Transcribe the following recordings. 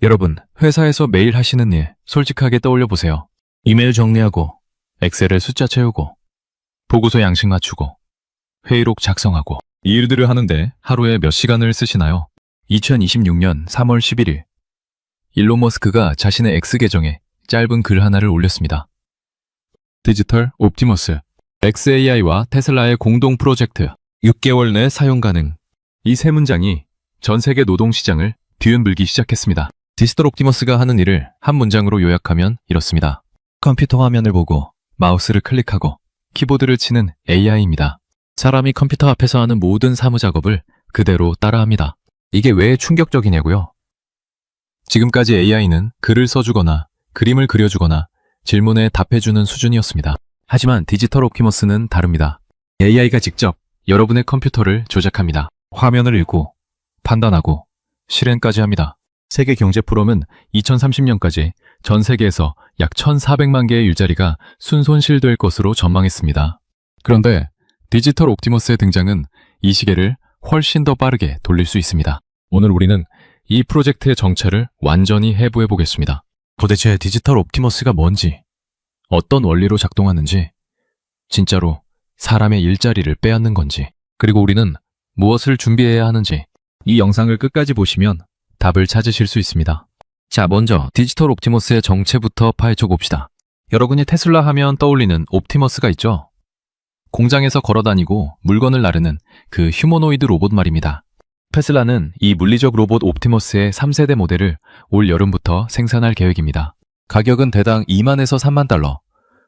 여러분, 회사에서 매일 하시는 일 솔직하게 떠올려 보세요. 이메일 정리하고, 엑셀에 숫자 채우고, 보고서 양식 맞추고, 회의록 작성하고, 이 일들을 하는데 하루에 몇 시간을 쓰시나요? 2026년 3월 11일, 일론 머스크가 자신의 X 계정에 짧은 글 하나를 올렸습니다. 디지털 옵티머스, xAI와 테슬라의 공동 프로젝트, 6개월 내 사용 가능. 이 세 문장이 전 세계 노동시장을 뒤흔들기 시작했습니다. 디지털 옵티머스가 하는 일을 한 문장으로 요약하면 이렇습니다. 컴퓨터 화면을 보고 마우스를 클릭하고 키보드를 치는 AI입니다. 사람이 컴퓨터 앞에서 하는 모든 사무작업을 그대로 따라합니다. 이게 왜 충격적이냐고요? 지금까지 AI는 글을 써주거나 그림을 그려주거나 질문에 답해주는 수준이었습니다. 하지만 디지털 옵티머스는 다릅니다. AI가 직접 여러분의 컴퓨터를 조작합니다. 화면을 읽고 판단하고 실행까지 합니다. 세계 경제 포럼은 2030년까지 전 세계에서 약 1,400만 개의 일자리가 순손실될 것으로 전망했습니다. 그런데 디지털 옵티머스의 등장은 이 시계를 훨씬 더 빠르게 돌릴 수 있습니다. 오늘 우리는 이 프로젝트의 정체를 완전히 해부해 보겠습니다. 도대체 디지털 옵티머스가 뭔지, 어떤 원리로 작동하는지, 진짜로 사람의 일자리를 빼앗는 건지, 그리고 우리는 무엇을 준비해야 하는지 이 영상을 끝까지 보시면 답을 찾으실 수 있습니다. 자, 먼저 디지털 옵티머스의 정체부터 파헤쳐 봅시다. 여러분이 테슬라 하면 떠올리는 옵티머스가 있죠? 공장에서 걸어다니고 물건을 나르는 그 휴머노이드 로봇 말입니다. 테슬라는 이 물리적 로봇 옵티머스의 3세대 모델을 올 여름부터 생산할 계획입니다. 가격은 대당 2만에서 3만 달러,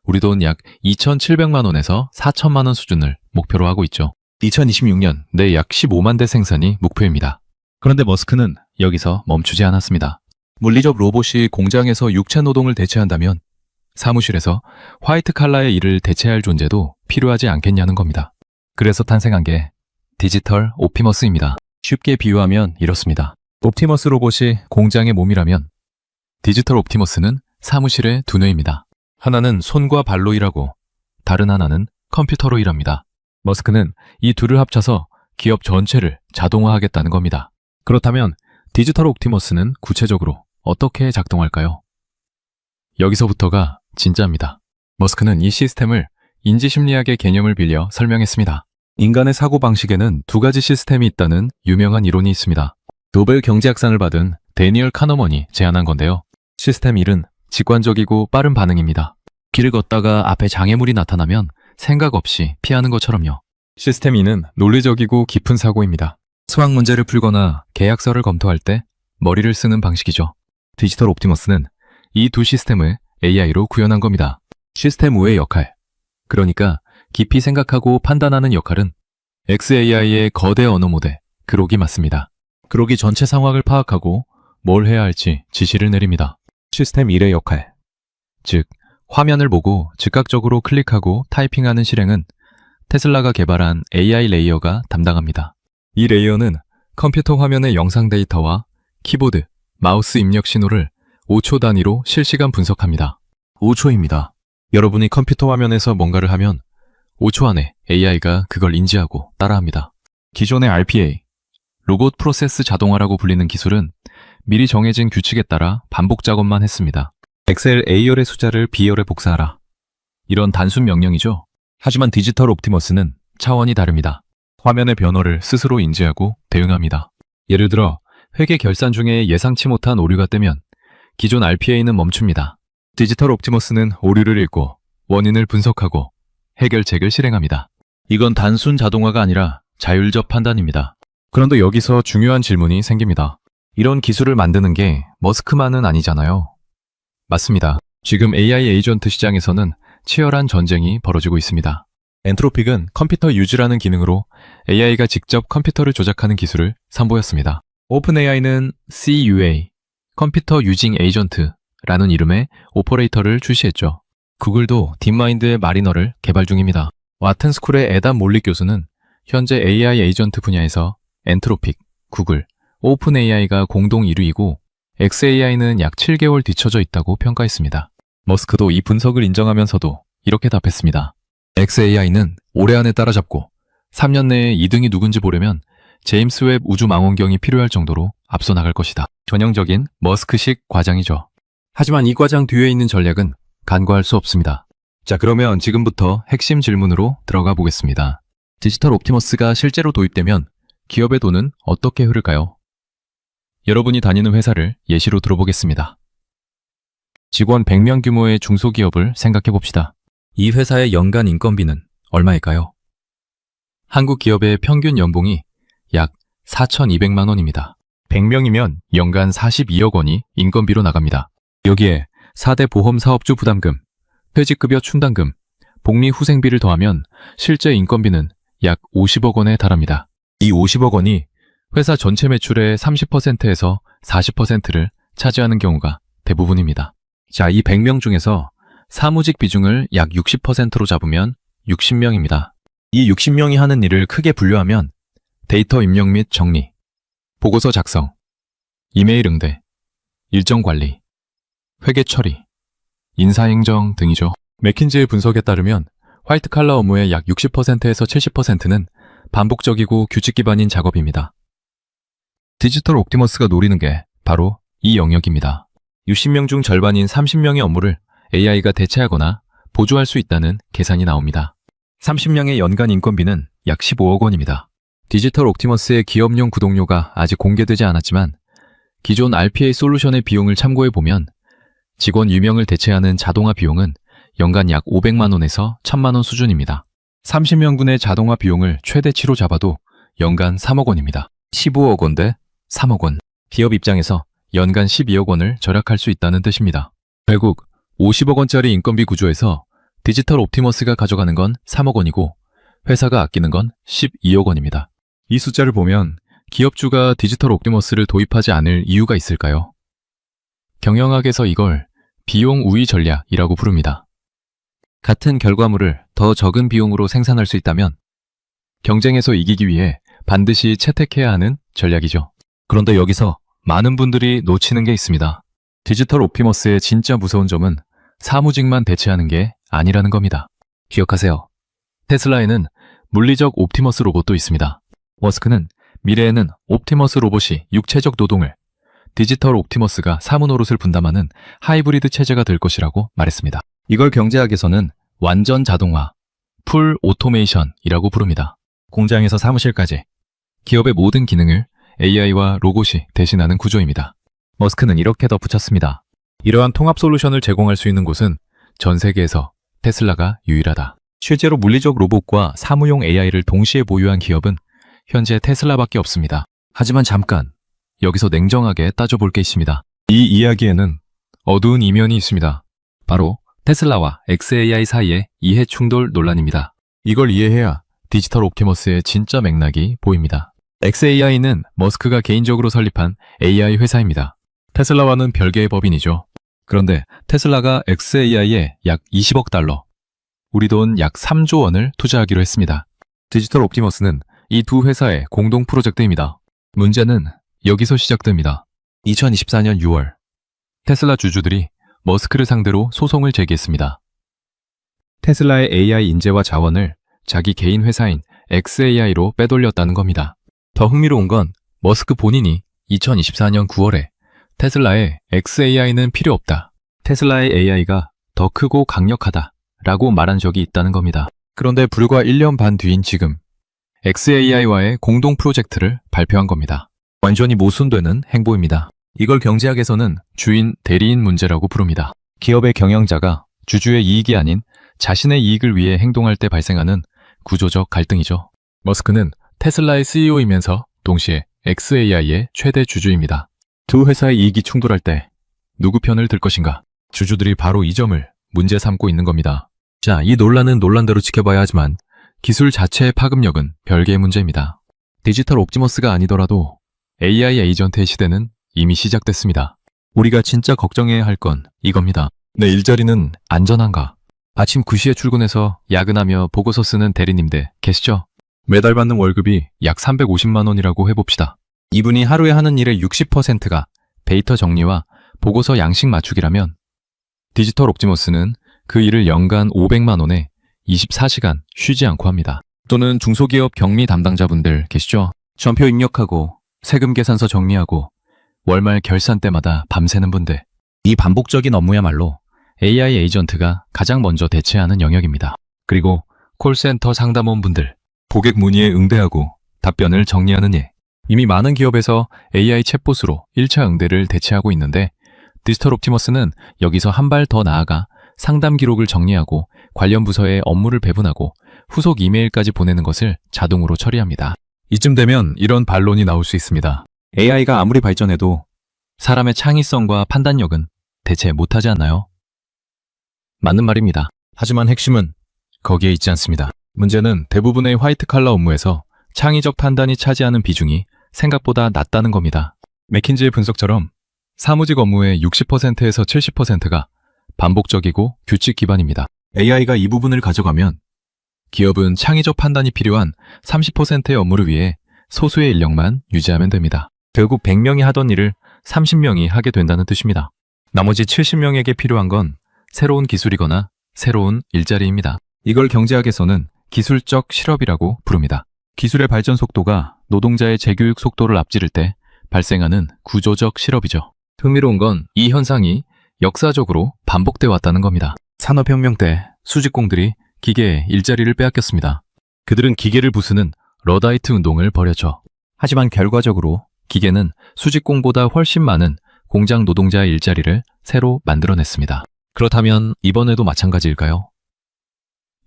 우리 돈 약 2,700만 원에서 4천만 원 수준을 목표로 하고 있죠. 2026년 내 약 15만 대 생산이 목표입니다. 그런데 머스크는 여기서 멈추지 않았습니다. 물리적 로봇이 공장에서 육체 노동을 대체한다면 사무실에서 화이트 칼라의 일을 대체할 존재도 필요하지 않겠냐는 겁니다. 그래서 탄생한 게 디지털 옵티머스입니다. 쉽게 비유하면 이렇습니다. 옵티머스 로봇이 공장의 몸이라면 디지털 옵티머스는 사무실의 두뇌입니다. 하나는 손과 발로 일하고 다른 하나는 컴퓨터로 일합니다. 머스크는 이 둘을 합쳐서 기업 전체를 자동화하겠다는 겁니다. 그렇다면 디지털 옵티머스는 구체적으로 어떻게 작동할까요? 여기서부터가 진짜입니다. 머스크는 이 시스템을 인지심리학의 개념을 빌려 설명했습니다. 인간의 사고방식에는 두 가지 시스템이 있다는 유명한 이론이 있습니다. 노벨 경제학상을 받은 데니얼 카너먼이 제안한 건데요. 시스템 1은 직관적이고 빠른 반응입니다. 길을 걷다가 앞에 장애물이 나타나면 생각 없이 피하는 것처럼요. 시스템 2는 논리적이고 깊은 사고입니다. 수학 문제를 풀거나 계약서를 검토할 때 머리를 쓰는 방식이죠. 디지털 옵티머스는 이 두 시스템을 AI로 구현한 겁니다. 시스템 5의 역할, 그러니까 깊이 생각하고 판단하는 역할은 xAI의 거대 언어 모델, 그록이 맡습니다. 그록이 전체 상황을 파악하고 뭘 해야 할지 지시를 내립니다. 시스템 1의 역할, 즉 화면을 보고 즉각적으로 클릭하고 타이핑하는 실행은 테슬라가 개발한 AI 레이어가 담당합니다. 이 레이어는 컴퓨터 화면의 영상 데이터와 키보드, 마우스 입력 신호를 5초 단위로 실시간 분석합니다. 5초입니다. 여러분이 컴퓨터 화면에서 뭔가를 하면 5초 안에 AI가 그걸 인지하고 따라합니다. 기존의 RPA, 로봇 프로세스 자동화라고 불리는 기술은 미리 정해진 규칙에 따라 반복 작업만 했습니다. 엑셀 A열의 숫자를 B열에 복사하라. 이런 단순 명령이죠. 하지만 디지털 옵티머스는 차원이 다릅니다. 화면의 변화를 스스로 인지하고 대응합니다. 예를 들어 회계 결산 중에 예상치 못한 오류가 뜨면 기존 RPA는 멈춥니다. 디지털 옵티머스는 오류를 읽고 원인을 분석하고 해결책을 실행합니다. 이건 단순 자동화가 아니라 자율적 판단입니다. 그런데 여기서 중요한 질문이 생깁니다. 이런 기술을 만드는 게 머스크만은 아니잖아요. 맞습니다. 지금 AI 에이전트 시장에서는 치열한 전쟁이 벌어지고 있습니다. 엔트로픽은 컴퓨터 유즈라는 기능으로 AI가 직접 컴퓨터를 조작하는 기술을 선보였습니다. 오픈AI는 CUA, 컴퓨터 유징 에이전트라는 이름의 오퍼레이터를 출시했죠. 구글도 딥마인드의 마리너를 개발 중입니다. 와튼스쿨의 에단 몰릭 교수는 현재 AI 에이전트 분야에서 엔트로픽, 구글, 오픈AI가 공동 1위이고 xAI는 약 7개월 뒤처져 있다고 평가했습니다. 머스크도 이 분석을 인정하면서도 이렇게 답했습니다. xAI는 올해 안에 따라잡고 3년 내에 2등이 누군지 보려면 제임스 웹 우주망원경이 필요할 정도로 앞서 나갈 것이다. 전형적인 머스크식 과장이죠. 하지만 이 과장 뒤에 있는 전략은 간과할 수 없습니다. 자, 그러면 지금부터 핵심 질문으로 들어가 보겠습니다. 디지털 옵티머스가 실제로 도입되면 기업의 돈은 어떻게 흐를까요? 여러분이 다니는 회사를 예시로 들어보겠습니다. 직원 100명 규모의 중소기업을 생각해 봅시다. 이 회사의 연간 인건비는 얼마일까요? 한국 기업의 평균 연봉이 약 4,200만 원입니다. 100명이면 연간 42억 원이 인건비로 나갑니다. 여기에 4대 보험 사업주 부담금, 퇴직급여 충당금, 복리후생비를 더하면 실제 인건비는 약 50억 원에 달합니다. 이 50억 원이 회사 전체 매출의 30%에서 40%를 차지하는 경우가 대부분입니다. 자, 이 100명 중에서 사무직 비중을 약 60%로 잡으면 60명입니다. 이 60명이 하는 일을 크게 분류하면 데이터 입력 및 정리, 보고서 작성, 이메일 응대, 일정 관리, 회계 처리, 인사행정 등이죠. 맥킨지의 분석에 따르면 화이트 칼라 업무의 약 60%에서 70%는 반복적이고 규칙 기반인 작업입니다. 디지털 옵티머스가 노리는 게 바로 이 영역입니다. 60명 중 절반인 30명의 업무를 AI가 대체하거나 보조할 수 있다는 계산이 나옵니다. 30명의 연간 인건비는 약 15억 원입니다. 디지털 옵티머스의 기업용 구독료가 아직 공개되지 않았지만 기존 RPA 솔루션의 비용을 참고해보면 직원 유명을 대체하는 자동화 비용은 연간 약 500만 원에서 1000만 원 수준입니다. 30명분의 자동화 비용을 최대치로 잡아도 연간 3억 원입니다. 15억 원 대 3억 원. 기업 입장에서 연간 12억 원을 절약할 수 있다는 뜻입니다. 결국 50억 원짜리 인건비 구조에서 디지털 옵티머스가 가져가는 건 3억 원이고 회사가 아끼는 건 12억 원입니다. 이 숫자를 보면 기업주가 디지털 옵티머스를 도입하지 않을 이유가 있을까요? 경영학에서 이걸 비용 우위 전략이라고 부릅니다. 같은 결과물을 더 적은 비용으로 생산할 수 있다면 경쟁에서 이기기 위해 반드시 채택해야 하는 전략이죠. 그런데 여기서 많은 분들이 놓치는 게 있습니다. 디지털 옵티머스의 진짜 무서운 점은 사무직만 대체하는 게 아니라는 겁니다. 기억하세요. 테슬라에는 물리적 옵티머스 로봇도 있습니다. 머스크는 미래에는 옵티머스 로봇이 육체적 노동을, 디지털 옵티머스가 사무 노릇을 분담하는 하이브리드 체제가 될 것이라고 말했습니다. 이걸 경제학에서는 완전 자동화, 풀 오토메이션이라고 부릅니다. 공장에서 사무실까지 기업의 모든 기능을 AI와 로봇이 대신하는 구조입니다. 머스크는 이렇게 덧붙였습니다. 이러한 통합 솔루션을 제공할 수 있는 곳은 전 세계에서 테슬라가 유일하다. 실제로 물리적 로봇과 사무용 AI를 동시에 보유한 기업은 현재 테슬라밖에 없습니다. 하지만 잠깐, 여기서 냉정하게 따져볼 게 있습니다. 이 이야기에는 어두운 이면이 있습니다. 바로 테슬라와 xAI 사이의 이해 충돌 논란입니다. 이걸 이해해야 디지털 옵티머스의 진짜 맥락이 보입니다. xAI는 머스크가 개인적으로 설립한 AI 회사입니다. 테슬라와는 별개의 법인이죠. 그런데 테슬라가 xAI에 약 20억 달러, 우리 돈 약 3조 원을 투자하기로 했습니다. 디지털 옵티머스는 이 두 회사의 공동 프로젝트입니다. 문제는 여기서 시작됩니다. 2024년 6월, 테슬라 주주들이 머스크를 상대로 소송을 제기했습니다. 테슬라의 AI 인재와 자원을 자기 개인 회사인 xAI로 빼돌렸다는 겁니다. 더 흥미로운 건 머스크 본인이 2024년 9월에 테슬라의 xAI는 필요 없다, 테슬라의 AI가 더 크고 강력하다 라고 말한 적이 있다는 겁니다. 그런데 불과 1년 반 뒤인 지금 xAI와의 공동 프로젝트를 발표한 겁니다. 완전히 모순되는 행보입니다. 이걸 경제학에서는 주인 대리인 문제라고 부릅니다. 기업의 경영자가 주주의 이익이 아닌 자신의 이익을 위해 행동할 때 발생하는 구조적 갈등이죠. 머스크는 테슬라의 CEO이면서 동시에 xAI의 최대 주주입니다. 두 회사의 이익이 충돌할 때 누구 편을 들 것인가? 주주들이 바로 이 점을 문제 삼고 있는 겁니다. 자, 이 논란은 논란대로 지켜봐야 하지만 기술 자체의 파급력은 별개의 문제입니다. 디지털 옵티머스가 아니더라도 AI 에이전트의 시대는 이미 시작됐습니다. 우리가 진짜 걱정해야 할 건 이겁니다. 내 일자리는 안전한가? 아침 9시에 출근해서 야근하며 보고서 쓰는 대리님들 계시죠? 매달 받는 월급이 약 350만 원이라고 해봅시다. 이분이 하루에 하는 일의 60%가 데이터 정리와 보고서 양식 맞추기라면 디지털 옵티머스는 그 일을 연간 500만 원에 24시간 쉬지 않고 합니다. 또는 중소기업 경리 담당자분들 계시죠? 전표 입력하고 세금 계산서 정리하고 월말 결산 때마다 밤새는 분들. 이 반복적인 업무야말로 AI 에이전트가 가장 먼저 대체하는 영역입니다. 그리고 콜센터 상담원 분들. 고객 문의에 응대하고 답변을 정리하는 일. 이미 많은 기업에서 AI 챗봇으로 1차 응대를 대체하고 있는데 디지털 옵티머스는 여기서 한 발 더 나아가 상담 기록을 정리하고 관련 부서에 업무를 배분하고 후속 이메일까지 보내는 것을 자동으로 처리합니다. 이쯤 되면 이런 반론이 나올 수 있습니다. AI가 아무리 발전해도 사람의 창의성과 판단력은 대체 못하지 않나요? 맞는 말입니다. 하지만 핵심은 거기에 있지 않습니다. 문제는 대부분의 화이트 칼라 업무에서 창의적 판단이 차지하는 비중이 생각보다 낮다는 겁니다. 맥킨지의 분석처럼 사무직 업무의 60%에서 70%가 반복적이고 규칙 기반입니다. AI가 이 부분을 가져가면 기업은 창의적 판단이 필요한 30%의 업무를 위해 소수의 인력만 유지하면 됩니다. 결국 100명이 하던 일을 30명이 하게 된다는 뜻입니다. 나머지 70명에게 필요한 건 새로운 기술이거나 새로운 일자리입니다. 이걸 경제학에서는 기술적 실업이라고 부릅니다. 기술의 발전 속도가 노동자의 재교육 속도를 앞지를 때 발생하는 구조적 실업이죠. 흥미로운 건 이 현상이 역사적으로 반복돼 왔다는 겁니다. 산업혁명 때 수직공들이 기계에 일자리를 빼앗겼습니다. 그들은 기계를 부수는 러다이트 운동을 벌였죠. 하지만 결과적으로 기계는 수직공보다 훨씬 많은 공장 노동자의 일자리를 새로 만들어냈습니다. 그렇다면 이번에도 마찬가지일까요?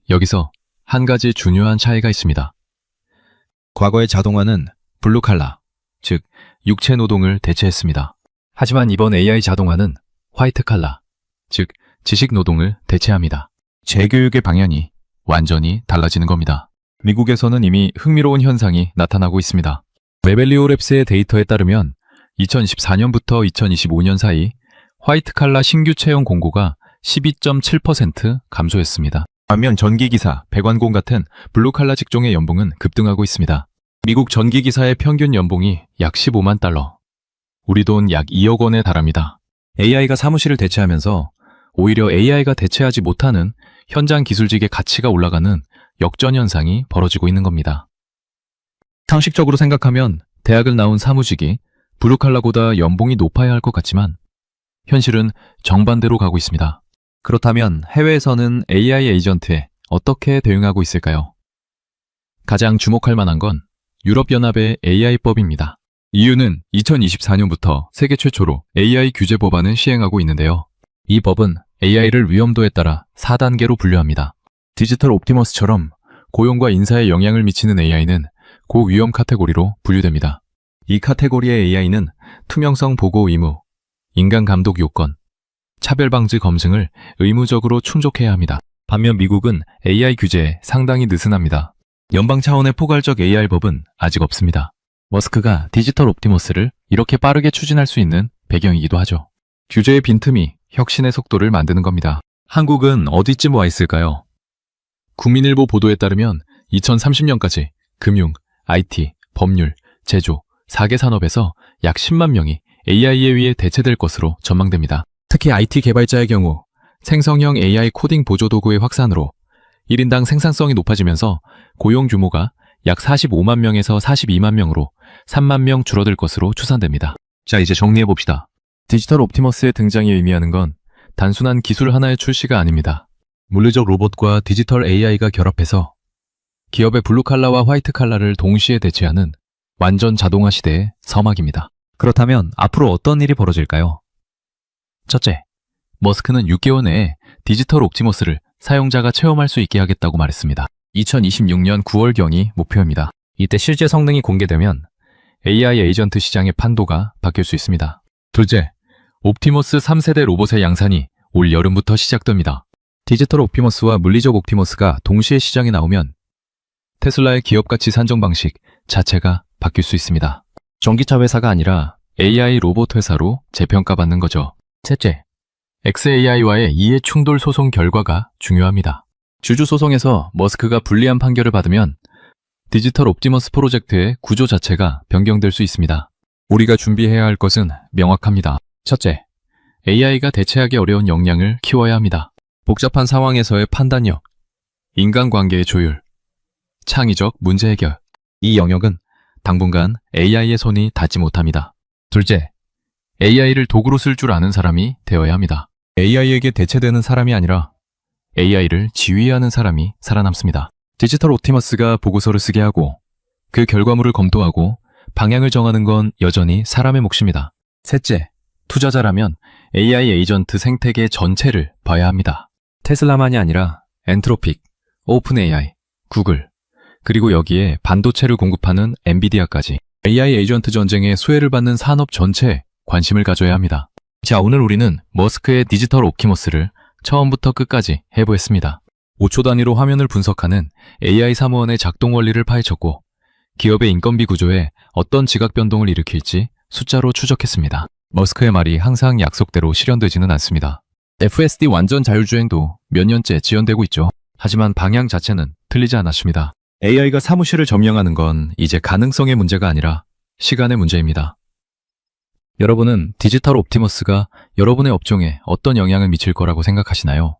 여기서 한 가지 중요한 차이가 있습니다. 과거의 자동화는 블루칼라, 즉 육체 노동을 대체했습니다. 하지만 이번 AI 자동화는 화이트 칼라, 즉 지식 노동을 대체합니다. 재교육의 방향이 완전히 달라지는 겁니다. 미국에서는 이미 흥미로운 현상이 나타나고 있습니다. 메벨리오 랩스의 데이터에 따르면 2014년부터 2025년 사이 화이트 칼라 신규 채용 공고가 12.7% 감소했습니다. 반면 전기기사, 배관공 같은 블루칼라 직종의 연봉은 급등하고 있습니다. 미국 전기기사의 평균 연봉이 약 15만 달러, 우리 돈 약 2억 원에 달합니다. AI가 사무실을 대체하면서 오히려 AI가 대체하지 못하는 현장 기술직의 가치가 올라가는 역전 현상이 벌어지고 있는 겁니다. 상식적으로 생각하면 대학을 나온 사무직이 블루칼라보다 연봉이 높아야 할 것 같지만 현실은 정반대로 가고 있습니다. 그렇다면 해외에서는 AI 에이전트에 어떻게 대응하고 있을까요? 가장 주목할 만한 건 유럽연합의 AI법입니다. EU는 2024년부터 세계 최초로 AI 규제 법안을 시행하고 있는데요. 이 법은 AI를 위험도에 따라 4단계로 분류합니다. 디지털 옵티머스처럼 고용과 인사에 영향을 미치는 AI는 고위험 카테고리로 분류됩니다. 이 카테고리의 AI는 투명성 보고 의무, 인간 감독 요건, 차별 방지 검증을 의무적으로 충족해야 합니다. 반면 미국은 AI 규제에 상당히 느슨합니다. 연방 차원의 포괄적 AI법은 아직 없습니다. 머스크가 디지털 옵티머스를 이렇게 빠르게 추진할 수 있는 배경이기도 하죠. 규제의 빈틈이 혁신의 속도를 만드는 겁니다. 한국은 어디쯤 와 있을까요? 국민일보 보도에 따르면 2030년까지 금융, IT, 법률, 제조, 4개 산업에서 약 10만 명이 AI에 의해 대체될 것으로 전망됩니다. 특히 IT 개발자의 경우 생성형 AI 코딩 보조 도구의 확산으로 1인당 생산성이 높아지면서 고용 규모가 약 45만 명에서 42만 명으로 3만 명 줄어들 것으로 추산됩니다. 자, 이제 정리해봅시다. 디지털 옵티머스의 등장이 의미하는 건 단순한 기술 하나의 출시가 아닙니다. 물리적 로봇과 디지털 AI가 결합해서 기업의 블루칼라와 화이트칼라를 동시에 대체하는 완전 자동화 시대의 서막입니다. 그렇다면 앞으로 어떤 일이 벌어질까요? 첫째, 머스크는 6개월 내에 디지털 옵티머스를 사용자가 체험할 수 있게 하겠다고 말했습니다. 2026년 9월경이 목표입니다. 이때 실제 성능이 공개되면 AI 에이전트 시장의 판도가 바뀔 수 있습니다. 둘째, 옵티머스 3세대 로봇의 양산이 올 여름부터 시작됩니다. 디지털 옵티머스와 물리적 옵티머스가 동시에 시장에 나오면 테슬라의 기업가치 산정 방식 자체가 바뀔 수 있습니다. 전기차 회사가 아니라 AI 로봇 회사로 재평가받는 거죠. 셋째, xAI와의 이해 충돌 소송 결과가 중요합니다. 주주 소송에서 머스크가 불리한 판결을 받으면 디지털 옵티머스 프로젝트의 구조 자체가 변경될 수 있습니다. 우리가 준비해야 할 것은 명확합니다. 첫째, AI가 대체하기 어려운 역량을 키워야 합니다. 복잡한 상황에서의 판단력, 인간관계의 조율, 창의적 문제 해결. 이 영역은 당분간 AI의 손이 닿지 못합니다. 둘째, AI를 도구로 쓸 줄 아는 사람이 되어야 합니다. AI에게 대체되는 사람이 아니라 AI를 지휘하는 사람이 살아남습니다. 디지털 옵티머스가 보고서를 쓰게 하고 그 결과물을 검토하고 방향을 정하는 건 여전히 사람의 몫입니다. 셋째, 투자자라면 AI 에이전트 생태계 전체를 봐야 합니다. 테슬라만이 아니라 엔트로픽, 오픈 AI, 구글, 그리고 여기에 반도체를 공급하는 엔비디아까지 AI 에이전트 전쟁에 수혜를 받는 산업 전체에 관심을 가져야 합니다. 자, 오늘 우리는 머스크의 디지털 옵티머스를 처음부터 끝까지 해보했습니다. 5초 단위로 화면을 분석하는 AI 사무원의 작동 원리를 파헤쳤고 기업의 인건비 구조에 어떤 지각 변동을 일으킬지 숫자로 추적했습니다. 머스크의 말이 항상 약속대로 실현되지는 않습니다. FSD 완전 자율주행도 몇 년째 지연되고 있죠. 하지만 방향 자체는 틀리지 않았습니다. AI가 사무실을 점령하는 건 이제 가능성의 문제가 아니라 시간의 문제입니다. 여러분은 디지털 옵티머스가 여러분의 업종에 어떤 영향을 미칠 거라고 생각하시나요?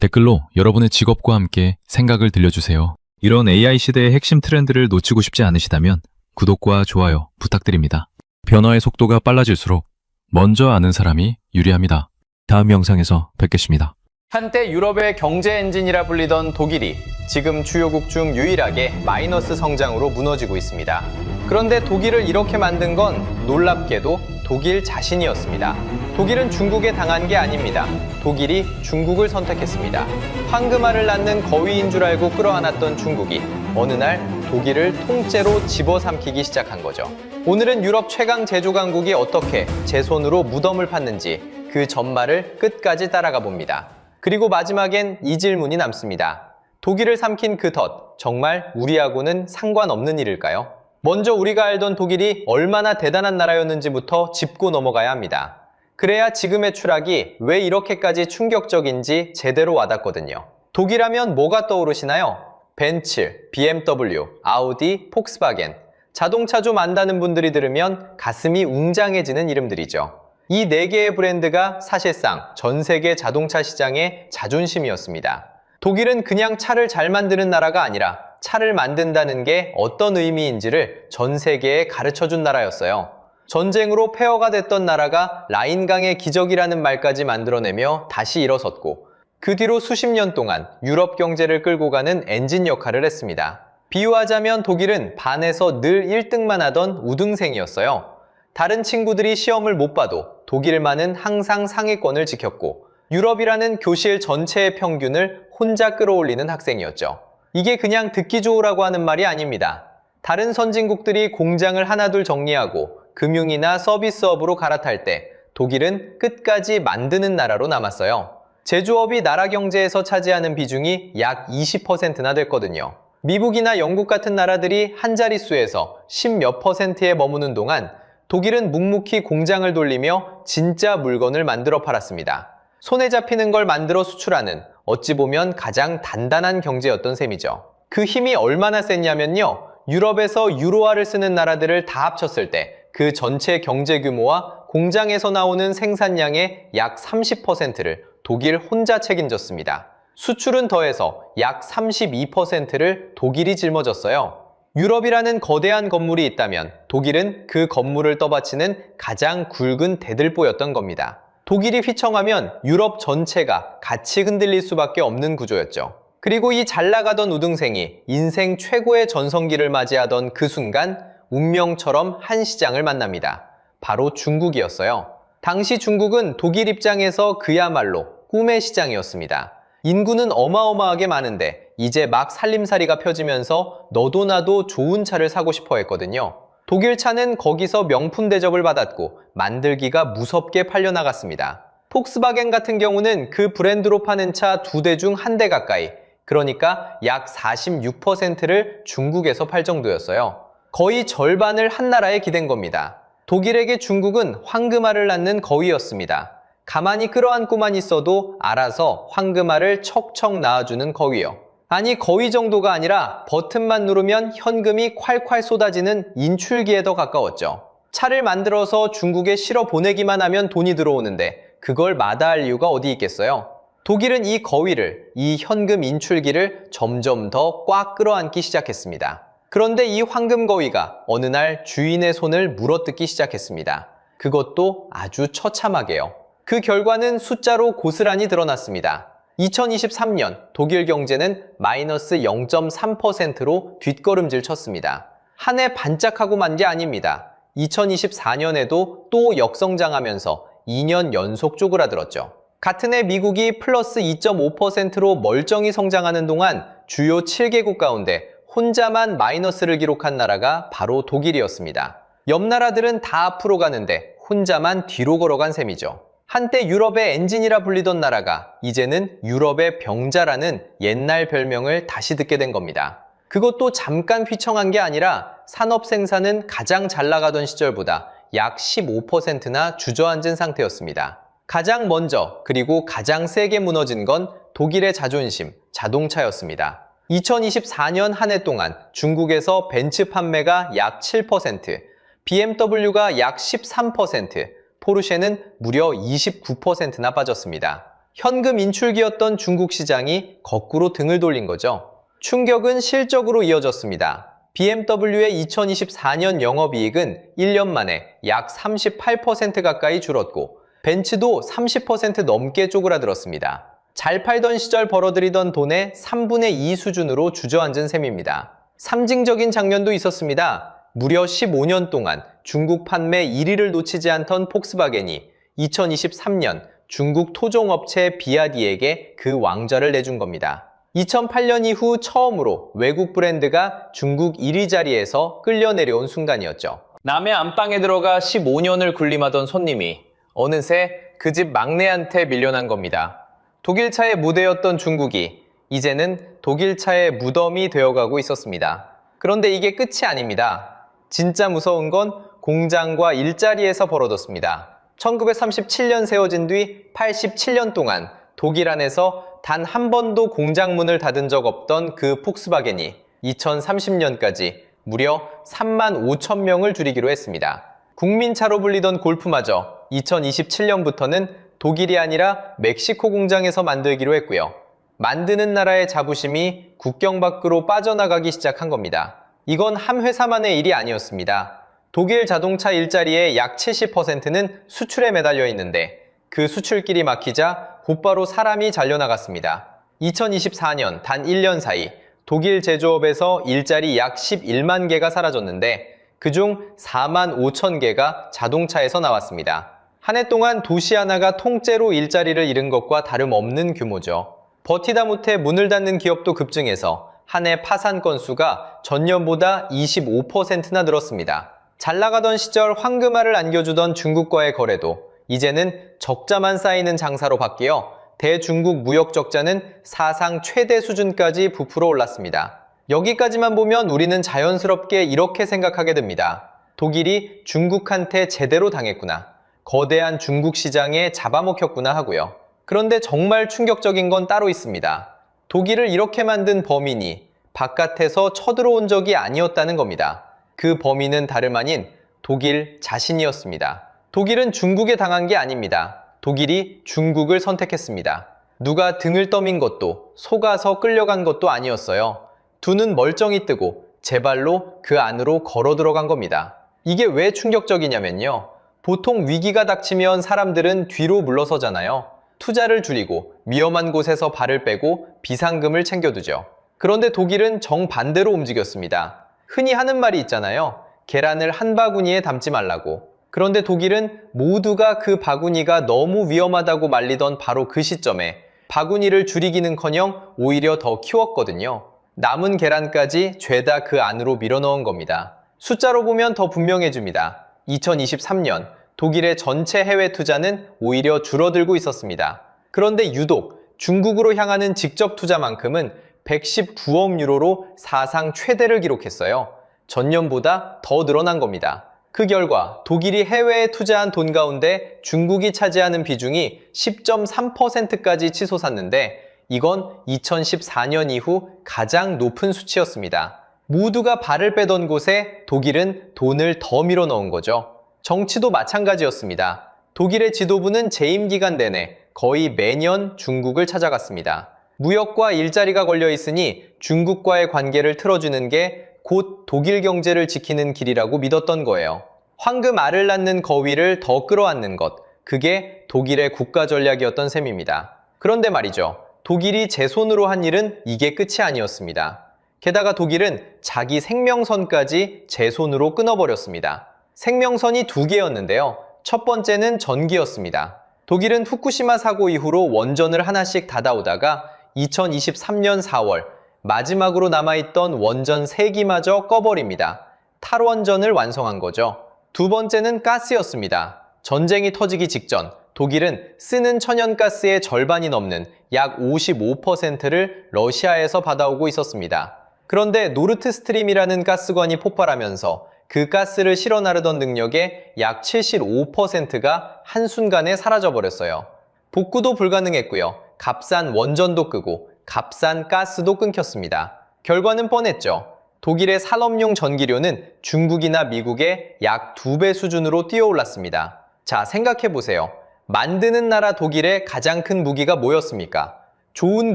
댓글로 여러분의 직업과 함께 생각을 들려주세요. 이런 AI 시대의 핵심 트렌드를 놓치고 싶지 않으시다면 구독과 좋아요 부탁드립니다. 변화의 속도가 빨라질수록 먼저 아는 사람이 유리합니다. 다음 영상에서 뵙겠습니다. 한때 유럽의 경제 엔진이라 불리던 독일이 지금 주요국 중 유일하게 마이너스 성장으로 무너지고 있습니다. 그런데 독일을 이렇게 만든 건 놀랍게도 독일 자신이었습니다. 독일은 중국에 당한 게 아닙니다. 독일이 중국을 선택했습니다. 황금알을 낳는 거위인 줄 알고 끌어안았던 중국이 어느 날 독일을 통째로 집어삼키기 시작한 거죠. 오늘은 유럽 최강 제조 강국이 어떻게 제 손으로 무덤을 팠는지 그 전말을 끝까지 따라가 봅니다. 그리고 마지막엔 이 질문이 남습니다. 독일을 삼킨 그 덫, 정말 우리하고는 상관없는 일일까요? 먼저 우리가 알던 독일이 얼마나 대단한 나라였는지부터 짚고 넘어가야 합니다. 그래야 지금의 추락이 왜 이렇게까지 충격적인지 제대로 와닿거든요. 독일하면 뭐가 떠오르시나요? 벤츠, BMW, 아우디, 폭스바겐. 자동차 좀 안다는 분들이 들으면 가슴이 웅장해지는 이름들이죠. 이 4개의 브랜드가 사실상 전 세계 자동차 시장의 자존심이었습니다. 독일은 그냥 차를 잘 만드는 나라가 아니라 차를 만든다는 게 어떤 의미인지를 전 세계에 가르쳐준 나라였어요. 전쟁으로 폐허가 됐던 나라가 라인강의 기적이라는 말까지 만들어내며 다시 일어섰고 그 뒤로 수십 년 동안 유럽 경제를 끌고 가는 엔진 역할을 했습니다. 비유하자면 독일은 반에서 늘 1등만 하던 우등생이었어요. 다른 친구들이 시험을 못 봐도 독일만은 항상 상위권을 지켰고 유럽이라는 교실 전체의 평균을 혼자 끌어올리는 학생이었죠. 이게 그냥 듣기 좋으라고 하는 말이 아닙니다. 다른 선진국들이 공장을 하나둘 정리하고 금융이나 서비스업으로 갈아탈 때 독일은 끝까지 만드는 나라로 남았어요. 제조업이 나라 경제에서 차지하는 비중이 약 20%나 됐거든요. 미국이나 영국 같은 나라들이 한 자릿수에서 10몇 %에 머무는 동안 독일은 묵묵히 공장을 돌리며 진짜 물건을 만들어 팔았습니다. 손에 잡히는 걸 만들어 수출하는 어찌 보면 가장 단단한 경제였던 셈이죠. 그 힘이 얼마나 셌냐면요. 유럽에서 유로화를 쓰는 나라들을 다 합쳤을 때 그 전체 경제 규모와 공장에서 나오는 생산량의 약 30%를 독일 혼자 책임졌습니다. 수출은 더해서 약 32%를 독일이 짊어졌어요. 유럽이라는 거대한 건물이 있다면 독일은 그 건물을 떠받치는 가장 굵은 대들보였던 겁니다. 독일이 휘청하면 유럽 전체가 같이 흔들릴 수밖에 없는 구조였죠. 그리고 이 잘 나가던 우등생이 인생 최고의 전성기를 맞이하던 그 순간 운명처럼 한 시장을 만납니다. 바로 중국이었어요. 당시 중국은 독일 입장에서 그야말로 꿈의 시장이었습니다. 인구는 어마어마하게 많은데 이제 막 살림살이가 펴지면서 너도 나도 좋은 차를 사고 싶어 했거든요. 독일 차는 거기서 명품 대접을 받았고 만들기가 무섭게 팔려나갔습니다. 폭스바겐 같은 경우는 그 브랜드로 파는 차 2대 중 1대 가까이, 그러니까 약 46%를 중국에서 팔 정도였어요. 거의 절반을 한 나라에 기댄 겁니다. 독일에게 중국은 황금알을 낳는 거위였습니다. 가만히 끌어안고만 있어도 알아서 황금알을 척척 낳아주는 거위요. 아니 거위 정도가 아니라 버튼만 누르면 현금이 콸콸 쏟아지는 인출기에 더 가까웠죠. 차를 만들어서 중국에 실어 보내기만 하면 돈이 들어오는데 그걸 마다할 이유가 어디 있겠어요? 독일은 이 거위를, 이 현금 인출기를 점점 더 꽉 끌어안기 시작했습니다. 그런데 이 황금 거위가 어느 날 주인의 손을 물어뜯기 시작했습니다. 그것도 아주 처참하게요. 그 결과는 숫자로 고스란히 드러났습니다. 2023년 독일 경제는 마이너스 0.3%로 뒷걸음질 쳤습니다. 한 해 반짝하고 만 게 아닙니다. 2024년에도 또 역성장하면서 2년 연속 쪼그라들었죠. 같은 해 미국이 플러스 2.5%로 멀쩡히 성장하는 동안 주요 7개국 가운데 혼자만 마이너스를 기록한 나라가 바로 독일이었습니다. 옆 나라들은 다 앞으로 가는데 혼자만 뒤로 걸어간 셈이죠. 한때 유럽의 엔진이라 불리던 나라가 이제는 유럽의 병자라는 옛날 별명을 다시 듣게 된 겁니다. 그것도 잠깐 휘청한 게 아니라 산업 생산은 가장 잘 나가던 시절보다 약 15%나 주저앉은 상태였습니다. 가장 먼저 그리고 가장 세게 무너진 건 독일의 자존심, 자동차였습니다. 2024년 한 해 동안 중국에서 벤츠 판매가 약 7%, BMW가 약 13%, 포르쉐는 무려 29%나 빠졌습니다. 현금 인출기였던 중국 시장이 거꾸로 등을 돌린 거죠. 충격은 실적으로 이어졌습니다. BMW의 2024년 영업이익은 1년 만에 약 38% 가까이 줄었고 벤츠도 30% 넘게 쪼그라들었습니다. 잘 팔던 시절 벌어들이던 돈의 3분의 2 수준으로 주저앉은 셈입니다. 상징적인 장면도 있었습니다. 무려 15년 동안 중국 판매 1위를 놓치지 않던 폭스바겐이 2023년 중국 토종업체 비아디에게 그 왕좌를 내준 겁니다. 2008년 이후 처음으로 외국 브랜드가 중국 1위 자리에서 끌려 내려온 순간이었죠. 남의 안방에 들어가 15년을 군림하던 손님이 어느새 그 집 막내한테 밀려난 겁니다. 독일차의 무대였던 중국이 이제는 독일차의 무덤이 되어가고 있었습니다. 그런데 이게 끝이 아닙니다. 진짜 무서운 건 공장과 일자리에서 벌어졌습니다. 1937년 세워진 뒤 87년 동안 독일 안에서 단 한 번도 공장 문을 닫은 적 없던 그 폭스바겐이 2030년까지 무려 3만 5천 명을 줄이기로 했습니다. 국민차로 불리던 골프마저 2027년부터는 독일이 아니라 멕시코 공장에서 만들기로 했고요. 만드는 나라의 자부심이 국경 밖으로 빠져나가기 시작한 겁니다. 이건 한 회사만의 일이 아니었습니다. 독일 자동차 일자리의 약 70%는 수출에 매달려 있는데 그 수출길이 막히자 곧바로 사람이 잘려나갔습니다. 2024년 단 1년 사이 독일 제조업에서 일자리 약 11만 개가 사라졌는데 그중 4만 5천 개가 자동차에서 나왔습니다. 한 해 동안 도시 하나가 통째로 일자리를 잃은 것과 다름없는 규모죠. 버티다 못해 문을 닫는 기업도 급증해서 한 해 파산 건수가 전년보다 25%나 늘었습니다. 잘 나가던 시절 황금알을 안겨주던 중국과의 거래도 이제는 적자만 쌓이는 장사로 바뀌어 대중국 무역 적자는 사상 최대 수준까지 부풀어 올랐습니다. 여기까지만 보면 우리는 자연스럽게 이렇게 생각하게 됩니다. 독일이 중국한테 제대로 당했구나. 거대한 중국 시장에 잡아먹혔구나 하고요. 그런데 정말 충격적인 건 따로 있습니다. 독일을 이렇게 만든 범인이 바깥에서 쳐들어온 적이 아니었다는 겁니다. 그 범인은 다름 아닌 독일 자신이었습니다. 독일은 중국에 당한 게 아닙니다. 독일이 중국을 선택했습니다. 누가 등을 떠민 것도 속아서 끌려간 것도 아니었어요. 두 눈 멀쩡히 뜨고 제 발로 그 안으로 걸어 들어간 겁니다. 이게 왜 충격적이냐면요. 보통 위기가 닥치면 사람들은 뒤로 물러서잖아요. 투자를 줄이고 위험한 곳에서 발을 빼고 비상금을 챙겨두죠. 그런데 독일은 정반대로 움직였습니다. 흔히 하는 말이 있잖아요. 계란을 한 바구니에 담지 말라고. 그런데 독일은 모두가 그 바구니가 너무 위험하다고 말리던 바로 그 시점에 바구니를 줄이기는커녕 오히려 더 키웠거든요. 남은 계란까지 죄다 그 안으로 밀어넣은 겁니다. 숫자로 보면 더 분명해집니다. 2023년 독일의 전체 해외 투자는 오히려 줄어들고 있었습니다. 그런데 유독 중국으로 향하는 직접 투자만큼은 119억 유로로 사상 최대를 기록했어요. 전년보다 더 늘어난 겁니다. 그 결과 독일이 해외에 투자한 돈 가운데 중국이 차지하는 비중이 10.3%까지 치솟았는데 이건 2014년 이후 가장 높은 수치였습니다. 모두가 발을 빼던 곳에 독일은 돈을 더 밀어넣은 거죠. 정치도 마찬가지였습니다. 독일의 지도부는 재임 기간 내내 거의 매년 중국을 찾아갔습니다. 무역과 일자리가 걸려 있으니 중국과의 관계를 틀어주는 게 곧 독일 경제를 지키는 길이라고 믿었던 거예요. 황금알을 낳는 거위를 더 끌어안는 것, 그게 독일의 국가 전략이었던 셈입니다. 그런데 말이죠. 독일이 제 손으로 한 일은 이게 끝이 아니었습니다. 게다가 독일은 자기 생명선까지 제 손으로 끊어버렸습니다. 생명선이 두 개였는데요. 첫 번째는 전기였습니다. 독일은 후쿠시마 사고 이후로 원전을 하나씩 닫아오다가 2023년 4월 마지막으로 남아있던 원전 3기마저 꺼버립니다. 탈원전을 완성한 거죠. 두 번째는 가스였습니다. 전쟁이 터지기 직전 독일은 쓰는 천연가스의 절반이 넘는 약 55%를 러시아에서 받아오고 있었습니다. 그런데 노르트스트림이라는 가스관이 폭발하면서 그 가스를 실어 나르던 능력의 약 75%가 한순간에 사라져버렸어요. 복구도 불가능했고요. 값싼 원전도 끄고 값싼 가스도 끊겼습니다. 결과는 뻔했죠. 독일의 산업용 전기료는 중국이나 미국의 약 2배 수준으로 뛰어올랐습니다. 자, 생각해보세요. 만드는 나라 독일의 가장 큰 무기가 뭐였습니까? 좋은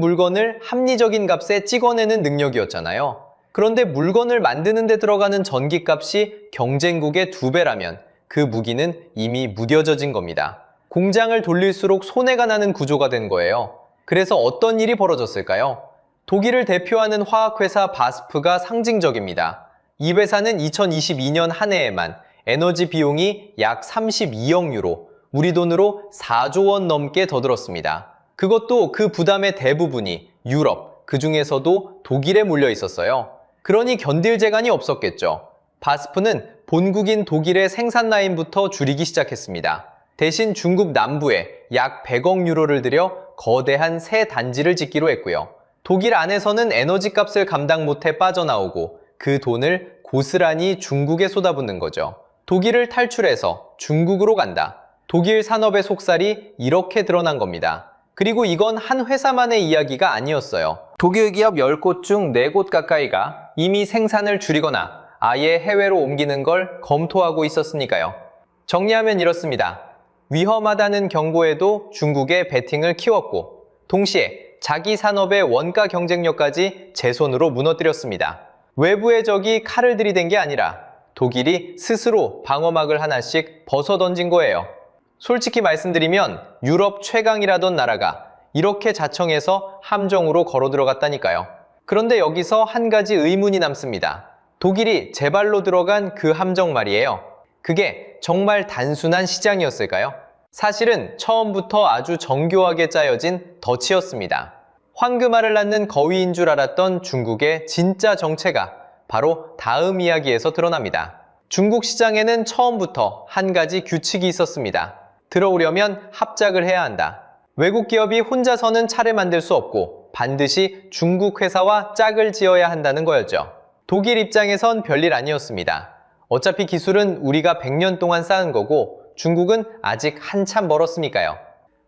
물건을 합리적인 값에 찍어내는 능력이었잖아요. 그런데 물건을 만드는 데 들어가는 전기값이 경쟁국의 2배라면 그 무기는 이미 무뎌져진 겁니다. 공장을 돌릴수록 손해가 나는 구조가 된 거예요. 그래서 어떤 일이 벌어졌을까요? 독일을 대표하는 화학회사 바스프가 상징적입니다. 이 회사는 2022년 한 해에만 에너지 비용이 약 32억 유로, 우리 돈으로 4조 원 넘게 더 들었습니다. 그것도 그 부담의 대부분이 유럽, 그 중에서도 독일에 몰려 있었어요. 그러니 견딜 재간이 없었겠죠. 바스프는 본국인 독일의 생산 라인부터 줄이기 시작했습니다. 대신 중국 남부에 약 100억 유로를 들여 거대한 새 단지를 짓기로 했고요. 독일 안에서는 에너지 값을 감당 못해 빠져나오고 그 돈을 고스란히 중국에 쏟아붓는 거죠. 독일을 탈출해서 중국으로 간다. 독일 산업의 속살이 이렇게 드러난 겁니다. 그리고 이건 한 회사만의 이야기가 아니었어요. 독일 기업 10곳 중 4곳 가까이가 이미 생산을 줄이거나 아예 해외로 옮기는 걸 검토하고 있었으니까요. 정리하면 이렇습니다. 위험하다는 경고에도 중국의 베팅을 키웠고 동시에 자기 산업의 원가 경쟁력까지 제 손으로 무너뜨렸습니다. 외부의 적이 칼을 들이댄 게 아니라 독일이 스스로 방어막을 하나씩 벗어던진 거예요. 솔직히 말씀드리면 유럽 최강이라던 나라가 이렇게 자청해서 함정으로 걸어 들어갔다니까요. 그런데 여기서 한 가지 의문이 남습니다. 독일이 제 발로 들어간 그 함정 말이에요. 그게 정말 단순한 시장이었을까요? 사실은 처음부터 아주 정교하게 짜여진 덫이었습니다. 황금알을 낳는 거위인 줄 알았던 중국의 진짜 정체가 바로 다음 이야기에서 드러납니다. 중국 시장에는 처음부터 한 가지 규칙이 있었습니다. 들어오려면 합작을 해야 한다. 외국 기업이 혼자서는 차를 만들 수 없고 반드시 중국 회사와 짝을 지어야 한다는 거였죠. 독일 입장에선 별일 아니었습니다. 어차피 기술은 우리가 100년 동안 쌓은 거고 중국은 아직 한참 멀었으니까요.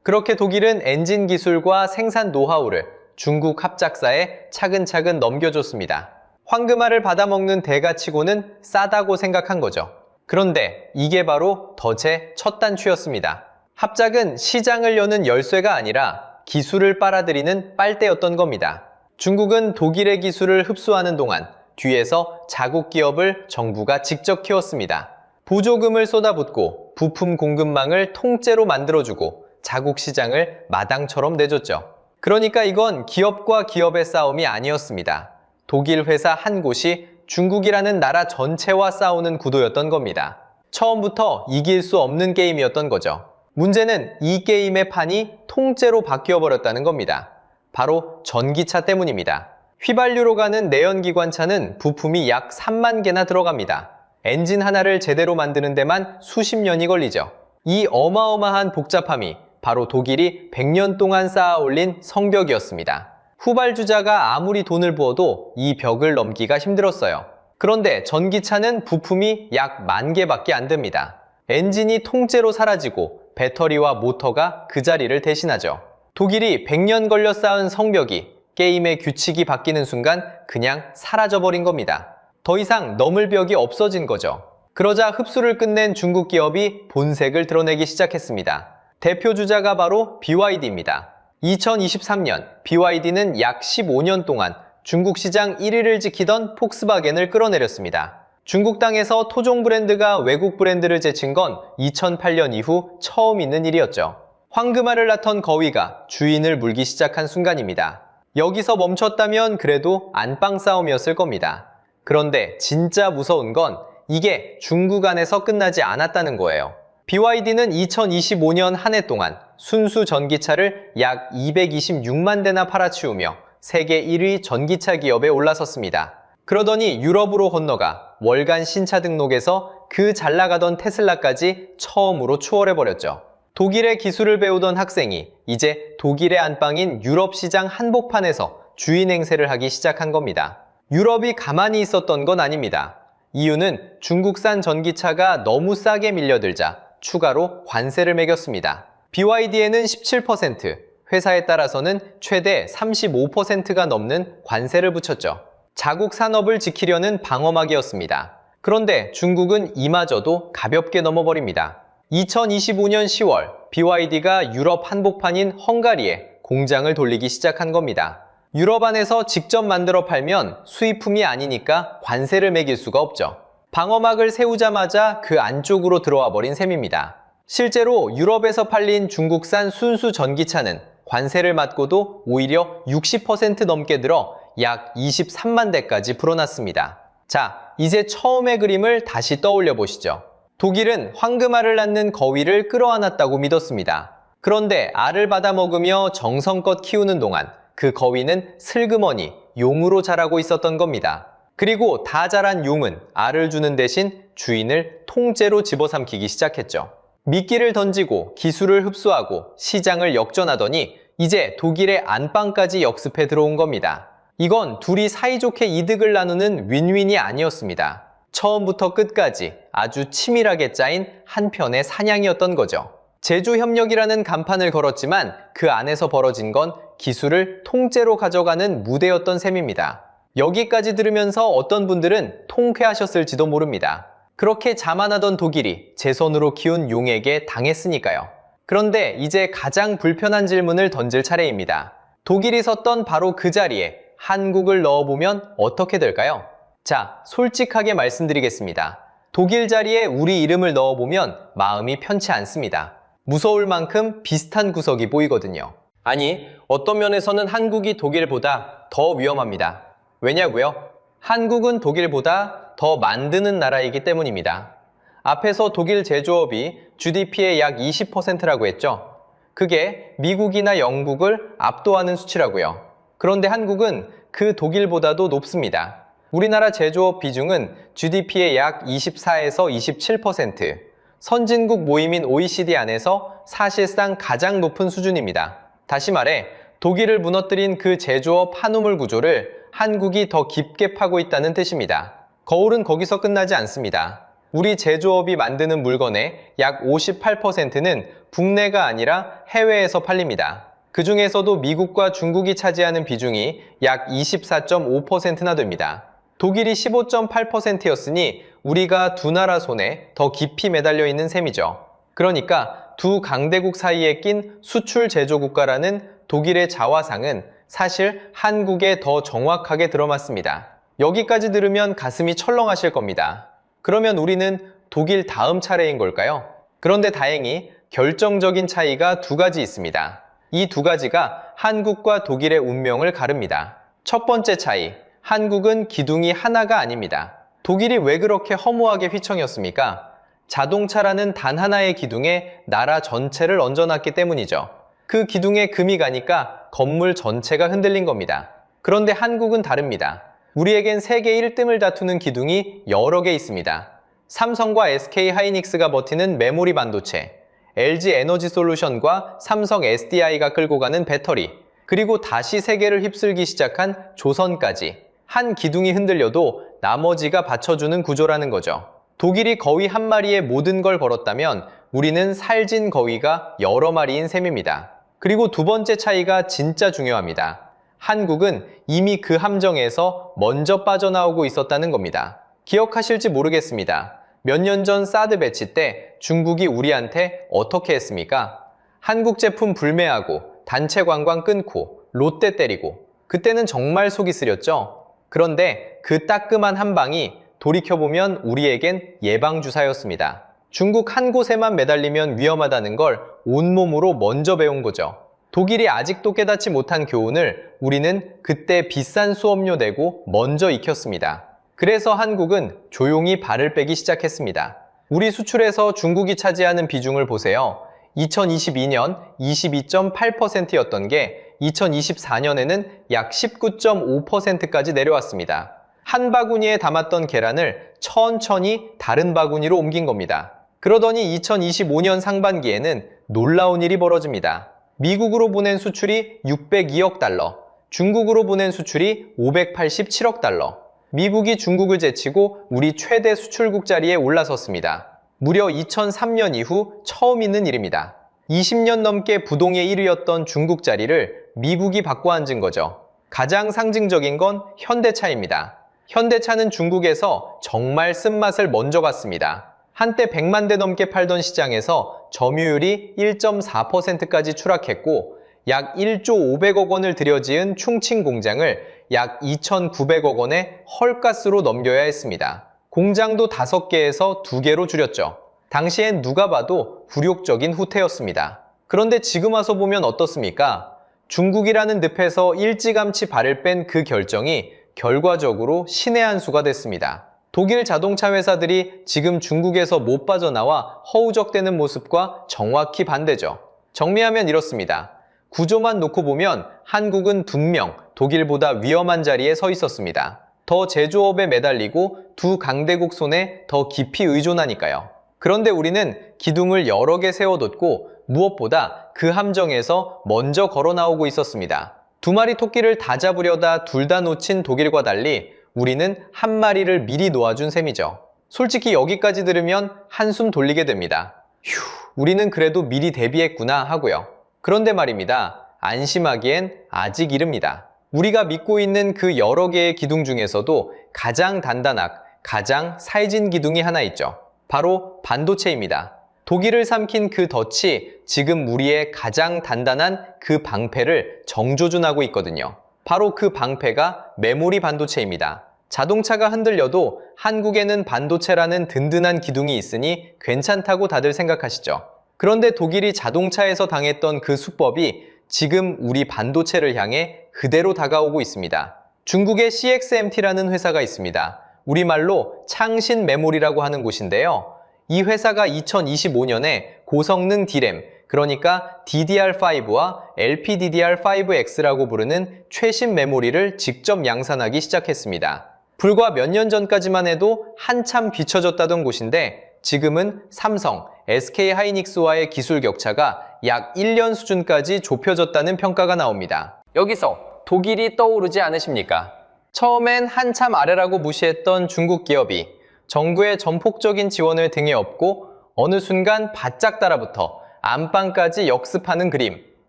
그렇게 독일은 엔진 기술과 생산 노하우를 중국 합작사에 차근차근 넘겨줬습니다. 황금알을 받아먹는 대가치고는 싸다고 생각한 거죠. 그런데 이게 바로 덫의 첫 단추였습니다. 합작은 시장을 여는 열쇠가 아니라 기술을 빨아들이는 빨대였던 겁니다. 중국은 독일의 기술을 흡수하는 동안 뒤에서 자국 기업을 정부가 직접 키웠습니다. 보조금을 쏟아붓고 부품 공급망을 통째로 만들어주고 자국 시장을 마당처럼 내줬죠. 그러니까 이건 기업과 기업의 싸움이 아니었습니다. 독일 회사 한 곳이 중국이라는 나라 전체와 싸우는 구도였던 겁니다. 처음부터 이길 수 없는 게임이었던 거죠. 문제는 이 게임의 판이 통째로 바뀌어버렸다는 겁니다. 바로 전기차 때문입니다. 휘발유로 가는 내연기관차는 부품이 약 3만 개나 들어갑니다. 엔진 하나를 제대로 만드는 데만 수십 년이 걸리죠. 이 어마어마한 복잡함이 바로 독일이 100년 동안 쌓아 올린 성벽이었습니다. 후발주자가 아무리 돈을 부어도 이 벽을 넘기가 힘들었어요. 그런데 전기차는 부품이 약 10,000개밖에 안 됩니다. 엔진이 통째로 사라지고 배터리와 모터가 그 자리를 대신하죠. 독일이 100년 걸려 쌓은 성벽이 게임의 규칙이 바뀌는 순간 그냥 사라져버린 겁니다. 더 이상 넘을 벽이 없어진 거죠. 그러자 흡수를 끝낸 중국 기업이 본색을 드러내기 시작했습니다. 대표 주자가 바로 BYD입니다. 2023년 BYD는 약 15년 동안 중국 시장 1위를 지키던 폭스바겐을 끌어내렸습니다. 중국 땅에서 토종 브랜드가 외국 브랜드를 제친 건 2008년 이후 처음 있는 일이었죠. 황금알을 낳던 거위가 주인을 물기 시작한 순간입니다. 여기서 멈췄다면 그래도 안방 싸움이었을 겁니다. 그런데 진짜 무서운 건 이게 중국 안에서 끝나지 않았다는 거예요. BYD는 2025년 한 해 동안 순수 전기차를 약 226만 대나 팔아치우며 세계 1위 전기차 기업에 올라섰습니다. 그러더니 유럽으로 건너가 월간 신차 등록에서 그 잘나가던 테슬라까지 처음으로 추월해버렸죠. 독일의 기술을 배우던 학생이 이제 독일의 안방인 유럽 시장 한복판에서 주인 행세를 하기 시작한 겁니다. 유럽이 가만히 있었던 건 아닙니다. 이유는 중국산 전기차가 너무 싸게 밀려들자 추가로 관세를 매겼습니다. BYD에는 17%, 회사에 따라서는 최대 35%가 넘는 관세를 붙였죠. 자국 산업을 지키려는 방어막이었습니다. 그런데 중국은 이마저도 가볍게 넘어버립니다. 2025년 10월 BYD가 유럽 한복판인 헝가리에 공장을 돌리기 시작한 겁니다. 유럽 안에서 직접 만들어 팔면 수입품이 아니니까 관세를 매길 수가 없죠. 방어막을 세우자마자 그 안쪽으로 들어와 버린 셈입니다. 실제로 유럽에서 팔린 중국산 순수 전기차는 관세를 맞고도 오히려 60% 넘게 들어 약 23만 대까지 불어났습니다. 자, 이제 처음의 그림을 다시 떠올려 보시죠. 독일은 황금알을 낳는 거위를 끌어안았다고 믿었습니다. 그런데 알을 받아먹으며 정성껏 키우는 동안 그 거위는 슬그머니 용으로 자라고 있었던 겁니다. 그리고 다 자란 용은 알을 주는 대신 주인을 통째로 집어삼키기 시작했죠. 미끼를 던지고 기술을 흡수하고 시장을 역전하더니 이제 독일의 안방까지 역습해 들어온 겁니다. 이건 둘이 사이좋게 이득을 나누는 윈윈이 아니었습니다. 처음부터 끝까지 아주 치밀하게 짜인 한편의 사냥이었던 거죠. 제조협력이라는 간판을 걸었지만 그 안에서 벌어진 건 기술을 통째로 가져가는 무대였던 셈입니다. 여기까지 들으면서 어떤 분들은 통쾌하셨을지도 모릅니다. 그렇게 자만하던 독일이 제 손으로 키운 용에게 당했으니까요. 그런데 이제 가장 불편한 질문을 던질 차례입니다. 독일이 섰던 바로 그 자리에 한국을 넣어보면 어떻게 될까요? 자, 솔직하게 말씀드리겠습니다. 독일 자리에 우리 이름을 넣어보면 마음이 편치 않습니다. 무서울 만큼 비슷한 구석이 보이거든요. 아니, 어떤 면에서는 한국이 독일보다 더 위험합니다. 왜냐고요? 한국은 독일보다 더 만드는 나라이기 때문입니다. 앞에서 독일 제조업이 GDP의 약 20%라고 했죠. 그게 미국이나 영국을 압도하는 수치라고요. 그런데 한국은 그 독일보다도 높습니다. 우리나라 제조업 비중은 GDP의 약 24에서 27%, 선진국 모임인 OECD 안에서 사실상 가장 높은 수준입니다. 다시 말해 독일을 무너뜨린 그 제조업 한우물 구조를 한국이 더 깊게 파고 있다는 뜻입니다. 거울은 거기서 끝나지 않습니다. 우리 제조업이 만드는 물건의 약 58%는 국내가 아니라 해외에서 팔립니다. 그 중에서도 미국과 중국이 차지하는 비중이 약 24.5%나 됩니다. 독일이 15.8%였으니 우리가 두 나라 손에 더 깊이 매달려 있는 셈이죠. 그러니까 두 강대국 사이에 낀 수출 제조 국가라는 독일의 자화상은 사실 한국에 더 정확하게 들어맞습니다. 여기까지 들으면 가슴이 철렁하실 겁니다. 그러면 우리는 독일 다음 차례인 걸까요? 그런데 다행히 결정적인 차이가 두 가지 있습니다. 이 두 가지가 한국과 독일의 운명을 가릅니다. 첫 번째 차이, 한국은 기둥이 하나가 아닙니다. 독일이 왜 그렇게 허무하게 휘청였습니까? 자동차라는 단 하나의 기둥에 나라 전체를 얹어놨기 때문이죠. 그 기둥에 금이 가니까 건물 전체가 흔들린 겁니다. 그런데 한국은 다릅니다. 우리에겐 세계 1등을 다투는 기둥이 여러 개 있습니다. 삼성과 SK 하이닉스가 버티는 메모리 반도체, LG 에너지 솔루션과 삼성 SDI가 끌고 가는 배터리, 그리고 다시 세계를 휩쓸기 시작한 조선까지 한 기둥이 흔들려도 나머지가 받쳐주는 구조라는 거죠. 독일이 거위 한 마리에 모든 걸 걸었다면 우리는 살진 거위가 여러 마리인 셈입니다. 그리고 두 번째 차이가 진짜 중요합니다. 한국은 이미 그 함정에서 먼저 빠져나오고 있었다는 겁니다. 기억하실지 모르겠습니다. 몇 년 전 사드 배치 때 중국이 우리한테 어떻게 했습니까? 한국 제품 불매하고 단체 관광 끊고 롯데 때리고 그때는 정말 속이 쓰렸죠. 그런데 그 따끔한 한 방이 돌이켜보면 우리에겐 예방주사였습니다. 중국 한 곳에만 매달리면 위험하다는 걸 온몸으로 먼저 배운 거죠. 독일이 아직도 깨닫지 못한 교훈을 우리는 그때 비싼 수업료 내고 먼저 익혔습니다. 그래서 한국은 조용히 발을 빼기 시작했습니다. 우리 수출에서 중국이 차지하는 비중을 보세요. 2022년 22.8%였던 게 2024년에는 약 19.5%까지 내려왔습니다. 한 바구니에 담았던 계란을 천천히 다른 바구니로 옮긴 겁니다. 그러더니 2025년 상반기에는 놀라운 일이 벌어집니다. 미국으로 보낸 수출이 602억 달러, 중국으로 보낸 수출이 587억 달러. 미국이 중국을 제치고 우리 최대 수출국 자리에 올라섰습니다. 무려 2003년 이후 처음 있는 일입니다. 20년 넘게 부동의 1위였던 중국 자리를 미국이 바꿔 앉은 거죠. 가장 상징적인 건 현대차입니다. 현대차는 중국에서 정말 쓴맛을 먼저 봤습니다. 한때 100만 대 넘게 팔던 시장에서 점유율이 1.4%까지 추락했고 약 1조 500억 원을 들여지은 충칭 공장을 약 2,900억 원의 헐가스로 넘겨야 했습니다. 공장도 5개에서 2개로 줄였죠. 당시엔 누가 봐도 굴욕적인 후퇴였습니다. 그런데 지금 와서 보면 어떻습니까? 중국이라는 늪에서 일찌감치 발을 뺀 그 결정이 결과적으로 신의 한 수가 됐습니다. 독일 자동차 회사들이 지금 중국에서 못 빠져나와 허우적대는 모습과 정확히 반대죠. 정리하면 이렇습니다. 구조만 놓고 보면 한국은 분명 독일보다 위험한 자리에 서 있었습니다. 더 제조업에 매달리고 두 강대국 손에 더 깊이 의존하니까요. 그런데 우리는 기둥을 여러 개 세워뒀고 무엇보다 그 함정에서 먼저 걸어 나오고 있었습니다. 두 마리 토끼를 다 잡으려다 둘 다 놓친 독일과 달리 우리는 한 마리를 미리 놓아준 셈이죠. 솔직히 여기까지 들으면 한숨 돌리게 됩니다. 휴, 우리는 그래도 미리 대비했구나 하고요. 그런데 말입니다. 안심하기엔 아직 이릅니다. 우리가 믿고 있는 그 여러 개의 기둥 중에서도 가장 단단하고 가장 살진 기둥이 하나 있죠. 바로 반도체입니다. 독일을 삼킨 그 덫이 지금 우리의 가장 단단한 그 방패를 정조준하고 있거든요. 바로 그 방패가 메모리 반도체입니다. 자동차가 흔들려도 한국에는 반도체라는 든든한 기둥이 있으니 괜찮다고 다들 생각하시죠. 그런데 독일이 자동차에서 당했던 그 수법이 지금 우리 반도체를 향해 그대로 다가오고 있습니다. 중국의 CXMT라는 회사가 있습니다. 우리말로 창신 메모리라고 하는 곳인데요. 이 회사가 2025년에 고성능 D램, 그러니까 DDR5와 LPDDR5X라고 부르는 최신 메모리를 직접 양산하기 시작했습니다. 불과 몇 년 전까지만 해도 한참 뒤처졌다던 곳인데 지금은 삼성, SK하이닉스와의 기술 격차가 약 1년 수준까지 좁혀졌다는 평가가 나옵니다. 여기서 독일이 떠오르지 않으십니까? 처음엔 한참 아래라고 무시했던 중국 기업이 정부의 전폭적인 지원을 등에 업고 어느 순간 바짝 달아붙어 안방까지 역습하는 그림.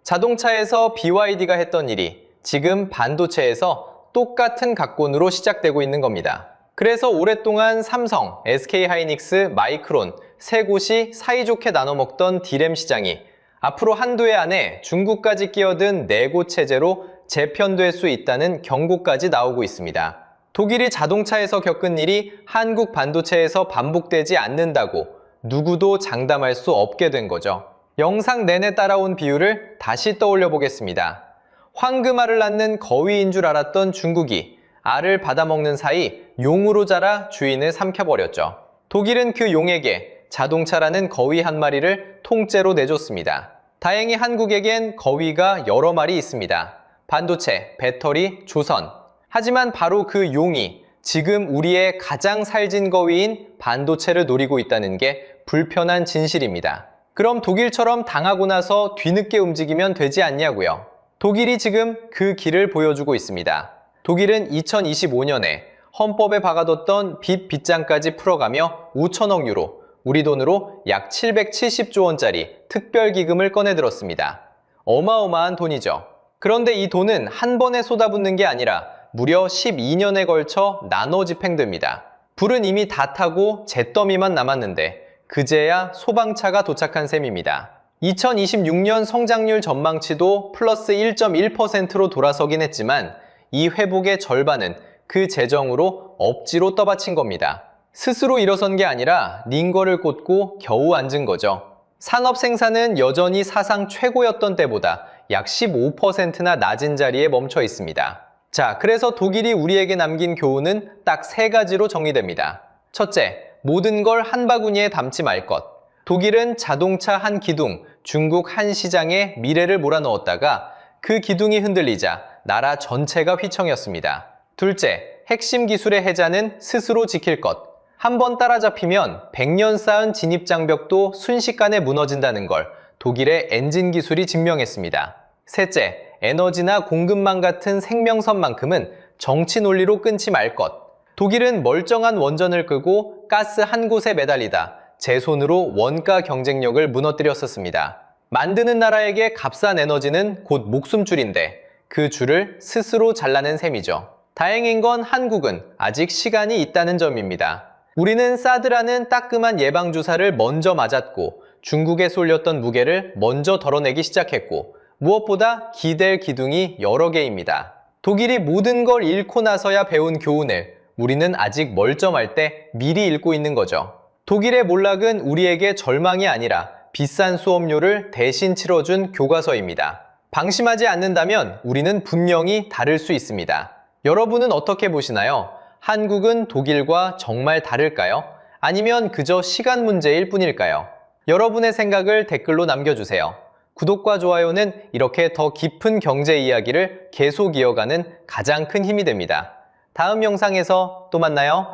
자동차에서 BYD가 했던 일이 지금 반도체에서 똑같은 각본으로 시작되고 있는 겁니다. 그래서 오랫동안 삼성, SK하이닉스, 마이크론 세 곳이 사이좋게 나눠 먹던 D램 시장이 앞으로 한두 해 안에 중국까지 끼어든 네 곳 체제로 재편될 수 있다는 경고까지 나오고 있습니다. 독일이 자동차에서 겪은 일이 한국 반도체에서 반복되지 않는다고 누구도 장담할 수 없게 된 거죠. 영상 내내 따라온 비유를 다시 떠올려 보겠습니다. 황금알을 낳는 거위인 줄 알았던 중국이 알을 받아먹는 사이 용으로 자라 주인을 삼켜버렸죠. 독일은 그 용에게 자동차라는 거위 한 마리를 통째로 내줬습니다. 다행히 한국에겐 거위가 여러 마리 있습니다. 반도체, 배터리, 조선. 하지만 바로 그 용이 지금 우리의 가장 살진 거위인 반도체를 노리고 있다는 게 불편한 진실입니다. 그럼 독일처럼 당하고 나서 뒤늦게 움직이면 되지 않냐고요. 독일이 지금 그 길을 보여주고 있습니다. 독일은 2025년에 헌법에 박아뒀던 빚장까지 풀어가며 5천억 유로, 우리 돈으로 약 770조 원짜리 특별기금을 꺼내들었습니다. 어마어마한 돈이죠. 그런데 이 돈은 한 번에 쏟아붓는 게 아니라 무려 12년에 걸쳐 나눠 집행됩니다. 불은 이미 다 타고 잿더미만 남았는데 그제야 소방차가 도착한 셈입니다. 2026년 성장률 전망치도 플러스 1.1%로 돌아서긴 했지만 이 회복의 절반은 그 재정으로 억지로 떠받친 겁니다. 스스로 일어선 게 아니라 링거를 꽂고 겨우 앉은 거죠. 산업 생산은 여전히 사상 최고였던 때보다 약 15%나 낮은 자리에 멈춰 있습니다. 자, 그래서 독일이 우리에게 남긴 교훈은 딱 3가지로 정리됩니다. 첫째, 모든 걸 한 바구니에 담지 말 것. 독일은 자동차 한 기둥, 중국 한 시장에 미래를 몰아넣었다가 그 기둥이 흔들리자 나라 전체가 휘청였습니다. 둘째, 핵심 기술의 해자는 스스로 지킬 것. 한번 따라잡히면 100년 쌓은 진입장벽도 순식간에 무너진다는 걸 독일의 엔진 기술이 증명했습니다. 셋째, 에너지나 공급망 같은 생명선만큼은 정치 논리로 끊지 말 것. 독일은 멀쩡한 원전을 끄고 가스 한 곳에 매달리다 제 손으로 원가 경쟁력을 무너뜨렸었습니다. 만드는 나라에게 값싼 에너지는 곧 목숨줄인데 그 줄을 스스로 잘라낸 셈이죠. 다행인 건 한국은 아직 시간이 있다는 점입니다. 우리는 사드라는 따끔한 예방주사를 먼저 맞았고 중국에 쏠렸던 무게를 먼저 덜어내기 시작했고 무엇보다 기댈 기둥이 여러 개입니다. 독일이 모든 걸 잃고 나서야 배운 교훈을 우리는 아직 멀쩡할 때 미리 읽고 있는 거죠. 독일의 몰락은 우리에게 절망이 아니라 비싼 수업료를 대신 치러준 교과서입니다. 방심하지 않는다면 우리는 분명히 다를 수 있습니다. 여러분은 어떻게 보시나요? 한국은 독일과 정말 다를까요? 아니면 그저 시간 문제일 뿐일까요? 여러분의 생각을 댓글로 남겨주세요. 구독과 좋아요는 이렇게 더 깊은 경제 이야기를 계속 이어가는 가장 큰 힘이 됩니다. 다음 영상에서 또 만나요.